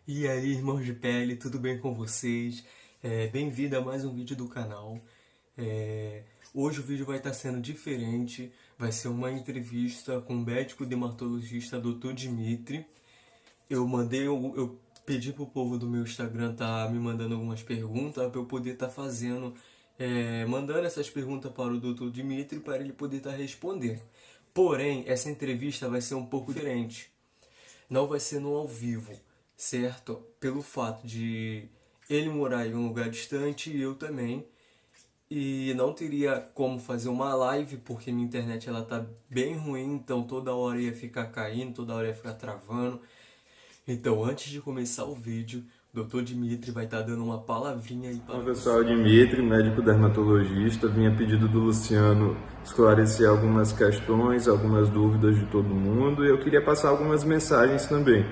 E aí, irmãos de pele, tudo bem com vocês? Bem-vindo a mais um vídeo do canal. Hoje o vídeo vai estar sendo diferente, vai ser uma entrevista com o médico dermatologista Dr. Dimitri. Eu pedi pro povo do meu Instagram tá me mandando algumas perguntas para eu poder estar mandando essas perguntas para o Dr. Dimitri para ele poder estar respondendo. Porém, essa entrevista vai ser um pouco diferente. Não vai ser no ao vivo, certo? Pelo fato de ele morar em um lugar distante e eu também. E não teria como fazer uma live porque minha internet ela tá bem ruim, então toda hora ia ficar caindo, toda hora ia ficar travando. Então, antes de começar o vídeo, o Dr. Dimitri vai estar dando uma palavrinha aí para Olá pessoal, Dimitri, médico dermatologista. Vim a pedido do Luciano esclarecer algumas questões, algumas dúvidas de todo mundo, e eu queria passar algumas mensagens também.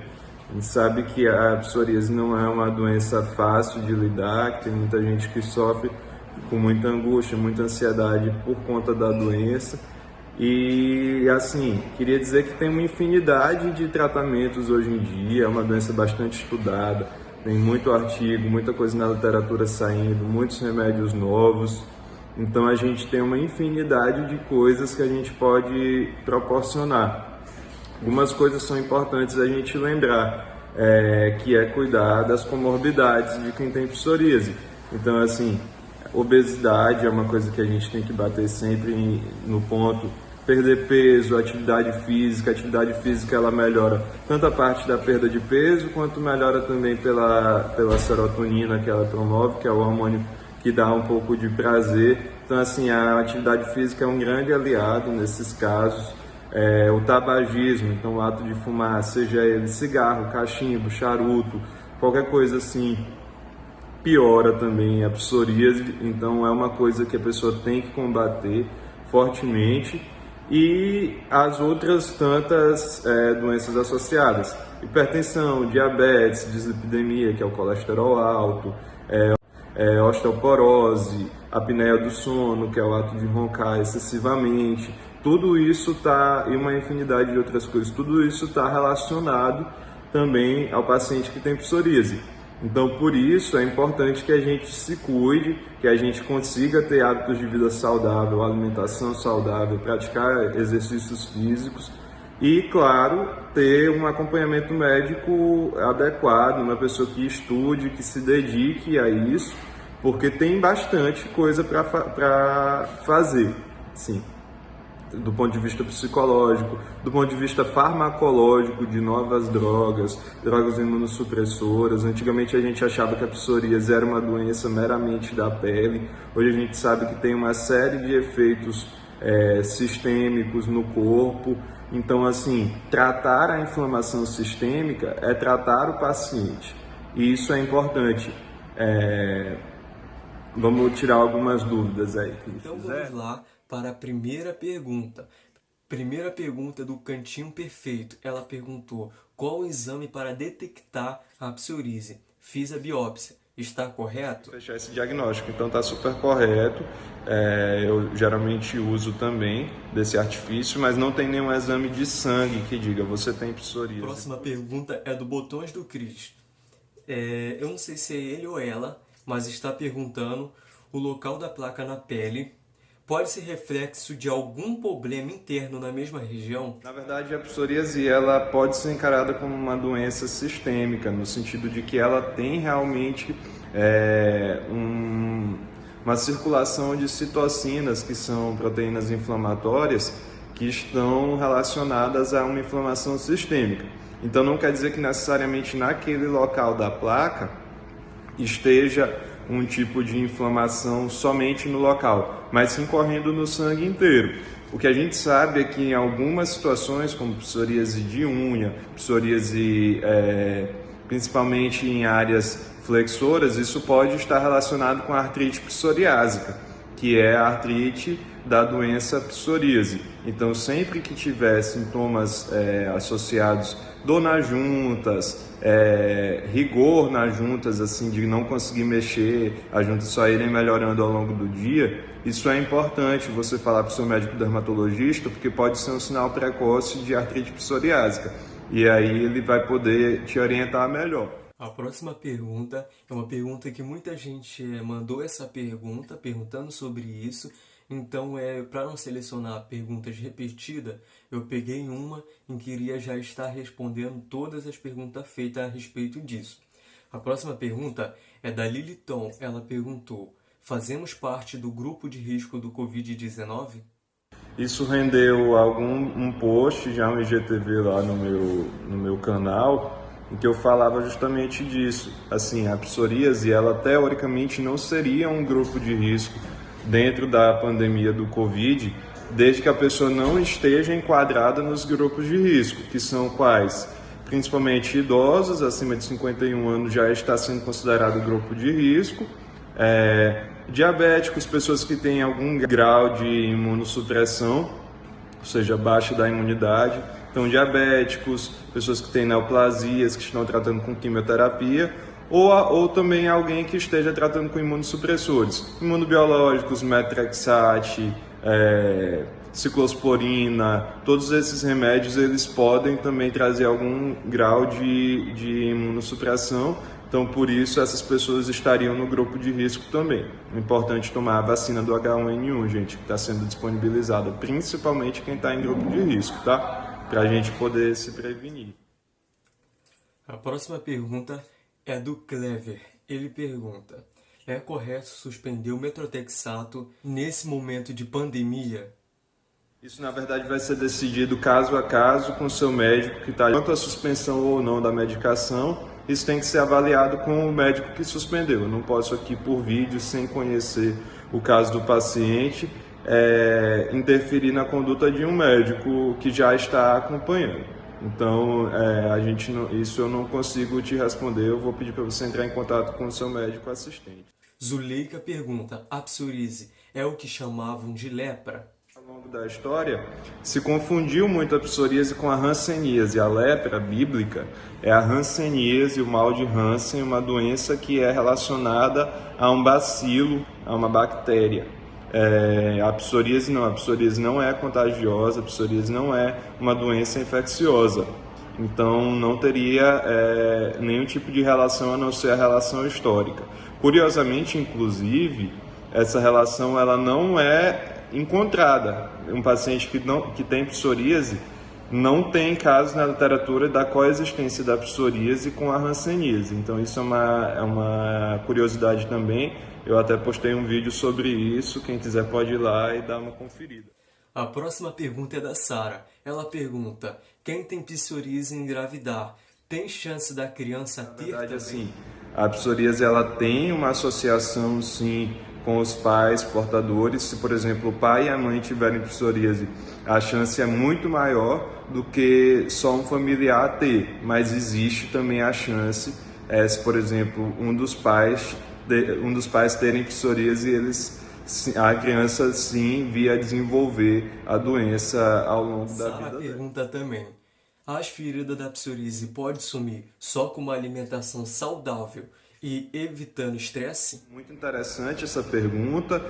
A gente sabe que a psoríase não é uma doença fácil de lidar, que tem muita gente que sofre com muita angústia, muita ansiedade por conta da doença. E assim, queria dizer que tem uma infinidade de tratamentos hoje em dia, é uma doença bastante estudada, tem muito artigo, muita coisa na literatura saindo, muitos remédios novos. Então a gente tem uma infinidade de coisas que a gente pode proporcionar. Algumas coisas são importantes a gente lembrar, que é cuidar das comorbidades de quem tem psoríase. Então assim, obesidade é uma coisa que a gente tem que bater sempre no ponto. Perder peso, atividade física ela melhora tanto a parte da perda de peso, quanto melhora também pela serotonina que ela promove, que é o hormônio que dá um pouco de prazer. Então assim, a atividade física é um grande aliado nesses casos. O tabagismo, então o ato de fumar, seja ele cigarro, cachimbo, charuto, qualquer coisa assim, piora também a psoríase. Então é uma coisa que a pessoa tem que combater fortemente. E as outras tantas doenças associadas, hipertensão, diabetes, dislipidemia, que é o colesterol alto, osteoporose, apneia do sono, que é o ato de roncar excessivamente, tudo isso e uma infinidade de outras coisas, tudo isso está relacionado também ao paciente que tem psoríase. Então, por isso, é importante que a gente se cuide, que a gente consiga ter hábitos de vida saudável, alimentação saudável, praticar exercícios físicos e, claro, ter um acompanhamento médico adequado, uma pessoa que estude, que se dedique a isso, porque tem bastante coisa para fazer, sim. Do ponto de vista psicológico, do ponto de vista farmacológico, de novas drogas imunossupressoras. Antigamente a gente achava que a psoríase era uma doença meramente da pele. Hoje a gente sabe que tem uma série de efeitos sistêmicos no corpo. Então, assim, tratar a inflamação sistêmica é tratar o paciente. E isso é importante. Vamos tirar algumas dúvidas aí. Então vamos lá para a primeira pergunta. Primeira pergunta do Cantinho Perfeito. Ela perguntou: qual o exame para detectar a psoríase? Fiz a biópsia. Está correto? Fechar esse diagnóstico, então está super correto. Eu geralmente uso também desse artifício, mas não tem nenhum exame de sangue que diga você tem psoríase. Próxima pergunta é do Botões do Cristo. Eu não sei se é ele ou ela, mas está perguntando: o local da placa na pele pode ser reflexo de algum problema interno na mesma região? Na verdade, a psoríase ela pode ser encarada como uma doença sistêmica, no sentido de que ela tem realmente uma circulação de citocinas, que são proteínas inflamatórias, que estão relacionadas a uma inflamação sistêmica. Então não quer dizer que necessariamente naquele local da placa esteja um tipo de inflamação somente no local, mas sim correndo no sangue inteiro. O que a gente sabe é que em algumas situações, como psoríase de unha, psoríase principalmente em áreas flexoras, isso pode estar relacionado com a artrite psoriásica, que é a artrite da doença psoríase. Então, sempre que tiver sintomas associados, dor nas juntas, rigor nas juntas, assim, de não conseguir mexer, as juntas só irem melhorando ao longo do dia, isso é importante você falar para o seu médico dermatologista, porque pode ser um sinal precoce de artrite psoriásica. E aí ele vai poder te orientar melhor. A próxima pergunta é uma pergunta que muita gente mandou essa pergunta, perguntando sobre isso. Então, para não selecionar perguntas repetidas, eu peguei uma em que iria já estar respondendo todas as perguntas feitas a respeito disso. A próxima pergunta é da Liliton. Ela perguntou: fazemos parte do grupo de risco do Covid-19? Isso rendeu um post, já um IGTV lá no meu canal, em que eu falava justamente disso. Assim, a psoríase, ela teoricamente não seria um grupo de risco dentro da pandemia do Covid, desde que a pessoa não esteja enquadrada nos grupos de risco, que são quais? Principalmente idosos, acima de 51 anos já está sendo considerado grupo de risco, diabéticos, pessoas que têm algum grau de imunossupressão, ou seja, baixa da imunidade. Então, diabéticos, pessoas que têm neoplasias, que estão tratando com quimioterapia, ou também alguém que esteja tratando com imunossupressores, imunobiológicos, metrexate, ciclosporina. Todos esses remédios eles podem também trazer algum grau de imunossupressão. Então, por isso, essas pessoas estariam no grupo de risco também. É importante tomar a vacina do H1N1, gente, que está sendo disponibilizada, principalmente quem está em grupo de risco, tá? Para a gente poder se prevenir. A próxima pergunta é do Clever. Ele pergunta: é correto suspender o metrotexato nesse momento de pandemia? Isso, na verdade, vai ser decidido caso a caso com o seu médico, que está quanto à suspensão ou não da medicação. Isso tem que ser avaliado com o médico que suspendeu. Eu não posso aqui, por vídeo, sem conhecer o caso do paciente, interferir na conduta de um médico que já está acompanhando. Então, isso eu não consigo te responder. Eu vou pedir para você entrar em contato com o seu médico assistente. Zuleika pergunta: a psoríase é o que chamavam de lepra? Ao longo da história, se confundiu muito a psoríase com a hanseníase. A lepra bíblica é a hanseníase, o mal de Hansen, uma doença que é relacionada a um bacilo, a uma bactéria. A psoríase não é contagiosa, a psoríase não é uma doença infecciosa. Então, não teria nenhum tipo de relação a não ser a relação histórica. Curiosamente, inclusive, essa relação ela não é encontrada. Um paciente que tem psoríase não tem casos na literatura da coexistência da psoríase com a hanseníase. Então isso é uma curiosidade também. Eu até postei um vídeo sobre isso, quem quiser pode ir lá e dar uma conferida. A próxima pergunta é da Sara. Ela pergunta: quem tem psoríase engravidar, tem chance da criança ter também? Na verdade, assim, a psoríase ela tem uma associação, sim, com os pais portadores. Se, por exemplo, o pai e a mãe tiverem psoríase, a chance é muito maior do que só um familiar ter, mas existe também a chance, se, por exemplo, um dos pais terem psoríase, a criança sim vir a desenvolver a doença ao longo da vida. Sara pergunta também: as feridas da psoríase podem sumir só com uma alimentação saudável e evitando estresse? Muito interessante essa pergunta.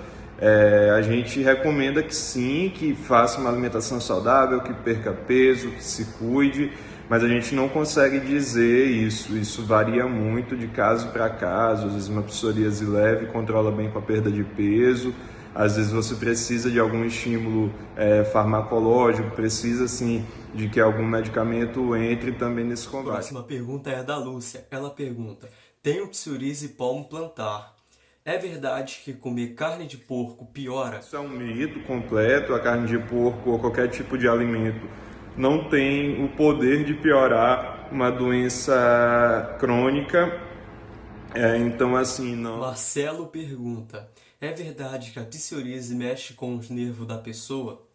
A gente recomenda que sim, que faça uma alimentação saudável, que perca peso, que se cuide, mas a gente não consegue dizer isso. Isso varia muito de caso para caso. Às vezes uma psoríase leve controla bem com a perda de peso. Às vezes você precisa de algum estímulo farmacológico, precisa sim de que algum medicamento entre também nesse combate. A próxima pergunta é da Lúcia. Ela pergunta: tenho psoríase palmo-plantar. É verdade que comer carne de porco piora? Isso é um mito completo. A carne de porco ou qualquer tipo de alimento não tem o poder de piorar uma doença crônica. Então, assim, não... Marcelo pergunta: é verdade que a psoríase mexe com os nervos da pessoa?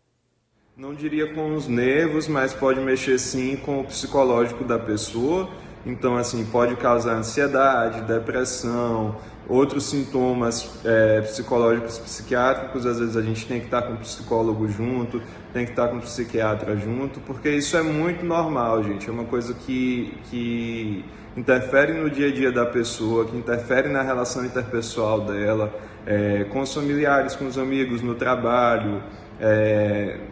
Não diria com os nervos, mas pode mexer sim com o psicológico da pessoa. Então, assim, pode causar ansiedade, depressão, outros sintomas psicológicos, psiquiátricos. Às vezes a gente tem que estar com o psicólogo junto, tem que estar com o psiquiatra junto, porque isso é muito normal, gente. É uma coisa que interfere no dia a dia da pessoa, que interfere na relação interpessoal dela, com os familiares, com os amigos, no trabalho.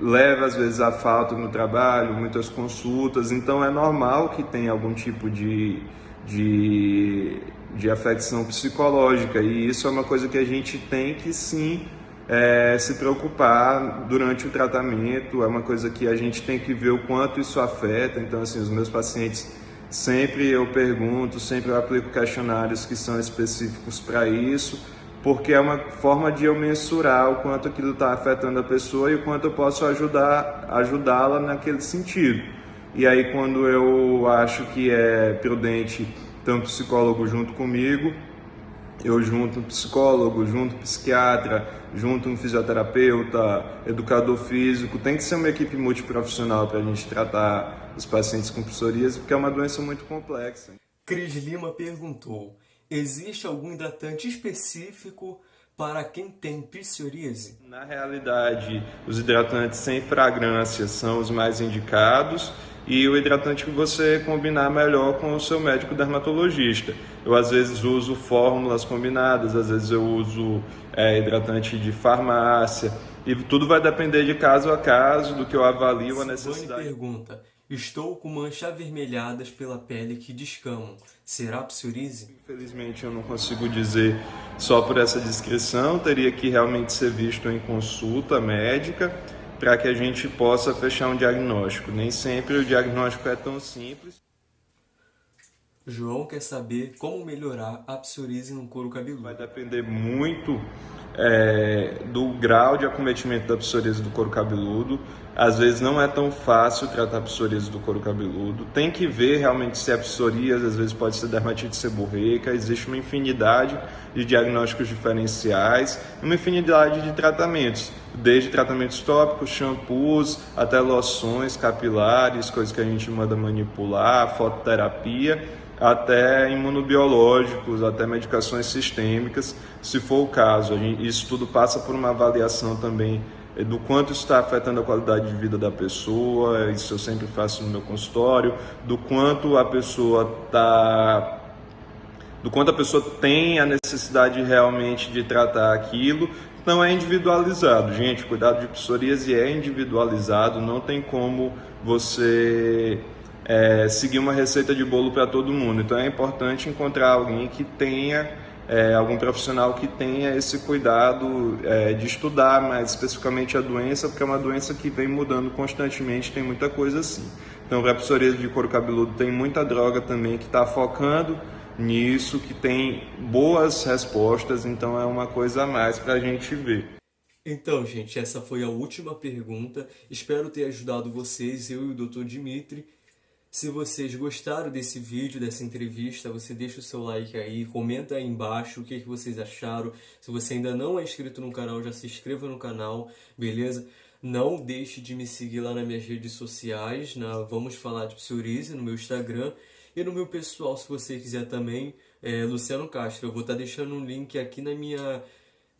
Leva às vezes a falta no trabalho, muitas consultas, então é normal que tenha algum tipo de de afecção psicológica, e isso é uma coisa que a gente tem que sim se preocupar durante o tratamento, é uma coisa que a gente tem que ver o quanto isso afeta. Então, assim, os meus pacientes, sempre eu pergunto, sempre eu aplico questionários que são específicos para isso, porque é uma forma de eu mensurar o quanto aquilo está afetando a pessoa e o quanto eu posso ajudá-la naquele sentido. E aí, quando eu acho que é prudente ter um psicólogo junto comigo, eu junto um psicólogo, junto um psiquiatra, junto um fisioterapeuta, educador físico. Tem que ser uma equipe multiprofissional para a gente tratar os pacientes com psoríase, porque é uma doença muito complexa. Cris Lima perguntou: existe algum hidratante específico para quem tem psoríase? Na realidade, os hidratantes sem fragrância são os mais indicados, e o hidratante que você combinar melhor com o seu médico dermatologista. Eu às vezes uso fórmulas combinadas, às vezes eu uso hidratante de farmácia, e tudo vai depender de caso a caso, do que eu avalio a necessidade. Pergunta: estou com manchas avermelhadas pela pele que descamam. Será psoríase? Infelizmente eu não consigo dizer só por essa descrição, teria que realmente ser visto em consulta médica para que a gente possa fechar um diagnóstico. Nem sempre o diagnóstico é tão simples. João quer saber como melhorar a psoríase no couro cabeludo. Vai depender muito do grau de acometimento da psoríase do couro cabeludo. Às vezes não é tão fácil tratar a psoríase do couro cabeludo. Tem que ver realmente se é psoríase, às vezes pode ser dermatite seborreica. Existe uma infinidade de diagnósticos diferenciais, uma infinidade de tratamentos, desde tratamentos tópicos, shampoos, até loções capilares, coisas que a gente manda manipular, fototerapia, até imunobiológicos, até medicações sistêmicas, se for o caso. Isso tudo passa por uma avaliação também do quanto está afetando a qualidade de vida da pessoa, isso eu sempre faço no meu consultório, do quanto a pessoa tem a necessidade realmente de tratar aquilo. Não é individualizado, gente, cuidado de psoríase é individualizado, não tem como você seguir uma receita de bolo para todo mundo. Então é importante encontrar alguém que tenha, algum profissional que tenha esse cuidado de estudar mais especificamente a doença, porque é uma doença que vem mudando constantemente, tem muita coisa assim. Então, para a psoríase de couro cabeludo tem muita droga também que está focando nisso, que tem boas respostas, então é uma coisa a mais para a gente ver. Então, gente, essa foi a última pergunta. Espero ter ajudado vocês, eu e o Dr. Dimitri. Se vocês gostaram desse vídeo, dessa entrevista, você deixa o seu like aí, comenta aí embaixo o que vocês acharam. Se você ainda não é inscrito no canal, já se inscreva no canal, beleza? Não deixe de me seguir lá nas minhas redes sociais, na Vamos Falar de Psoríase, no meu Instagram. E no meu pessoal, se você quiser também, Luciano Castro. Eu vou estar deixando um link aqui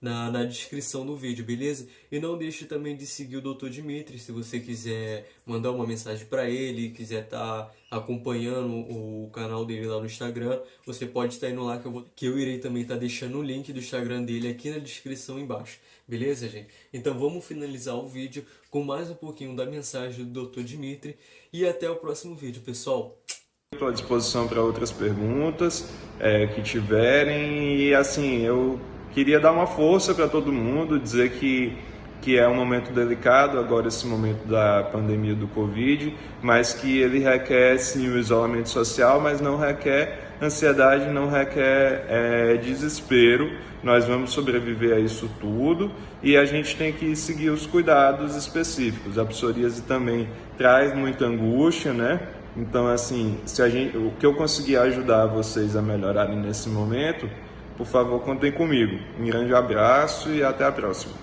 na descrição do vídeo, beleza? E não deixe também de seguir o Dr. Dimitri, se você quiser mandar uma mensagem para ele, quiser estar acompanhando o canal dele lá no Instagram, você pode estar indo lá que eu irei também estar deixando o link do Instagram dele aqui na descrição embaixo, beleza, gente? Então vamos finalizar o vídeo com mais um pouquinho da mensagem do Dr. Dimitri e até o próximo vídeo, pessoal! Estou à disposição para outras perguntas que tiverem, e assim, eu queria dar uma força para todo mundo, dizer que é um momento delicado agora, esse momento da pandemia do Covid, mas que ele requer sim o isolamento social, mas não requer ansiedade, não requer desespero. Nós vamos sobreviver a isso tudo e a gente tem que seguir os cuidados específicos. A psoríase também traz muita angústia, né? Então, assim, o que eu conseguir ajudar vocês a melhorarem nesse momento, por favor, contem comigo. Um grande abraço e até a próxima.